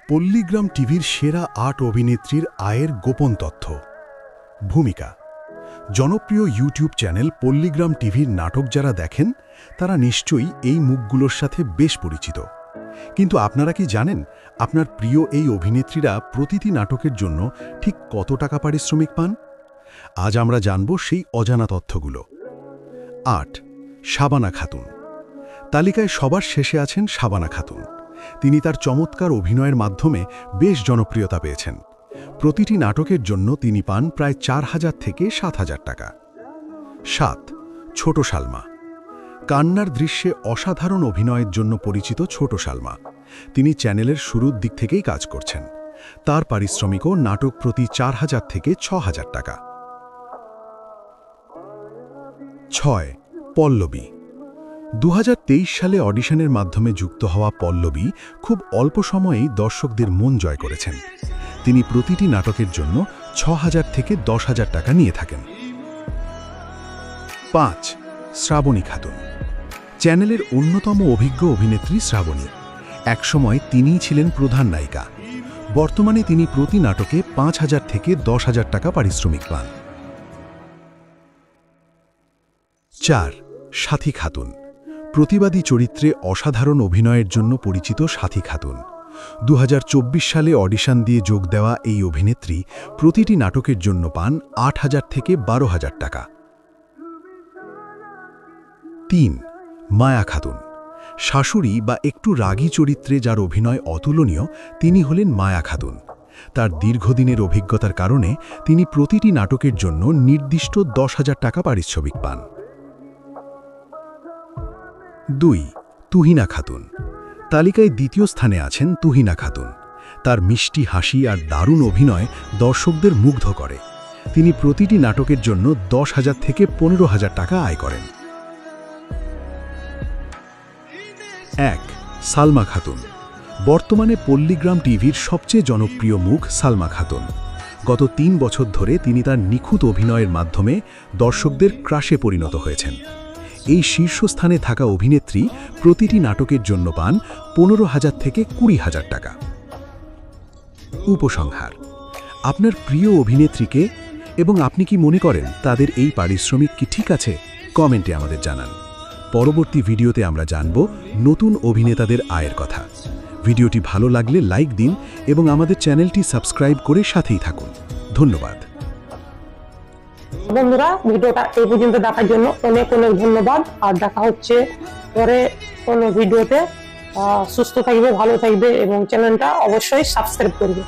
পল্লীগ্রাম টিভির সেরা ৮ অভিনেত্রীর আয়ের গোপন তথ্য। ভূমিকা। জনপ্রিয় ইউটিউব চ্যানেল পল্লীগ্রাম টিভির নাটক যারা দেখেন তারা নিশ্চয়ই এই মুখগুলোর সাথে বেশ পরিচিত। কিন্তু আপনারা কি জানেন আপনার প্রিয় এই অভিনেত্রীরা প্রতিটি নাটকের জন্য ঠিক কত টাকা পারিশ্রমিক পান? আজ আমরা জানব সেই অজানা তথ্যগুলো। ৮. শাবানা খাতুন। তালিকায় সবার শেষে আছেন শাবানা খাতুন। তিনি তার চমৎকার অভিনয়ের মাধ্যমে বেশ জনপ্রিয়তা পেয়েছেন। প্রতিটি নাটকের জন্য তিনি পান প্রায় ৪,০০০ থেকে ৭,০০০ টাকা। ৭. ছোট সালমা। কান্নার দৃশ্যে অসাধারণ অভিনয়ের জন্য পরিচিত ছোট সালমা। তিনি চ্যানেলের শুরুর দিক থেকেই কাজ করছেন। তার পারিশ্রমিকও নাটক প্রতি ৪,০০০ থেকে ৬,০০০ টাকা। ৬. পল্লবী। ২০২৩ সালে অডিশনের মাধ্যমে যুক্ত হওয়া পল্লবী খুব অল্প সময়েই দর্শকদের মন জয় করেছেন। তিনি প্রতিটি নাটকের জন্য ৬,০০০ থেকে ১০,০০০ টাকা নিয়ে থাকেন। ৫. শ্রাবণী খাতুন। চ্যানেলের অন্যতম অভিজ্ঞ অভিনেত্রী শ্রাবণী। একসময় তিনিই ছিলেন প্রধান নায়িকা। বর্তমানে তিনি প্রতি নাটকে ৫,০০০ থেকে ১০,০০০ টাকা পারিশ্রমিক পান। ৪. সাথী খাতুন। প্রতিবাদী চরিত্রে অসাধারণ অভিনয়ের জন্য পরিচিত সাথী খাতুন। ২০২৪ সালে অডিশন দিয়ে যোগ দেওয়া এই অভিনেত্রী প্রতিটি নাটকের জন্য পান ৮,০০০ থেকে ১২,০০০ টাকা। ৩. মায়া খাতুন। শাশুড়ি বা একটু রাগী চরিত্রে যার অভিনয় অতুলনীয় তিনি হলেন মায়া খাতুন। তার দীর্ঘদিনের অভিজ্ঞতার কারণে তিনি প্রতিটি নাটকের জন্য নির্দিষ্ট ১০,০০০ টাকা পারিশ্রমিক পান। ২. তুহিনা খাতুন। তালিকায় দ্বিতীয় স্থানে আছেন তুহিনা খাতুন। তার মিষ্টি হাসি আর দারুণ অভিনয় দর্শকদের মুগ্ধ করে। তিনি প্রতিটি নাটকের জন্য ১০,০০০ থেকে ১৫,০০০ টাকা আয় করেন। ১. সালমা খাতুন। বর্তমানে পল্লীগ্রাম টিভির সবচেয়ে জনপ্রিয় মুখ সালমা খাতুন। গত ৩ বছর ধরে তিনি তার নিখুঁত অভিনয়ের মাধ্যমে দর্শকদের ক্রাশে পরিণত হয়েছেন। এই শীর্ষস্থানে থাকা অভিনেত্রী প্রতিটি নাটকের জন্য পান ১৫,০০০ থেকে ২০,০০০ টাকা। উপসংহার। আপনার প্রিয় অভিনেত্রীকে এবং আপনি কি মনে করেন তাদের এই পারিশ্রমিক কি ঠিক আছে? কমেন্টে আমাদের জানান। পরবর্তী ভিডিওতে আমরা জানব নতুন অভিনেতাদের আয়ের কথা। ভিডিওটি ভালো লাগলে লাইক দিন এবং আমাদের চ্যানেলটি সাবস্ক্রাইব করে সাথেই থাকুন। ধন্যবাদ। বন্ধুরা, ভিডিওটা এই পর্যন্ত দেখার জন্য অনেক অনেক ধন্যবাদ। আর দেখা হচ্ছে পরে কোনো ভিডিওতে। সুস্থ থাকবে, ভালো থাকবে এবং চ্যানেলটা অবশ্যই সাবস্ক্রাইব করবে।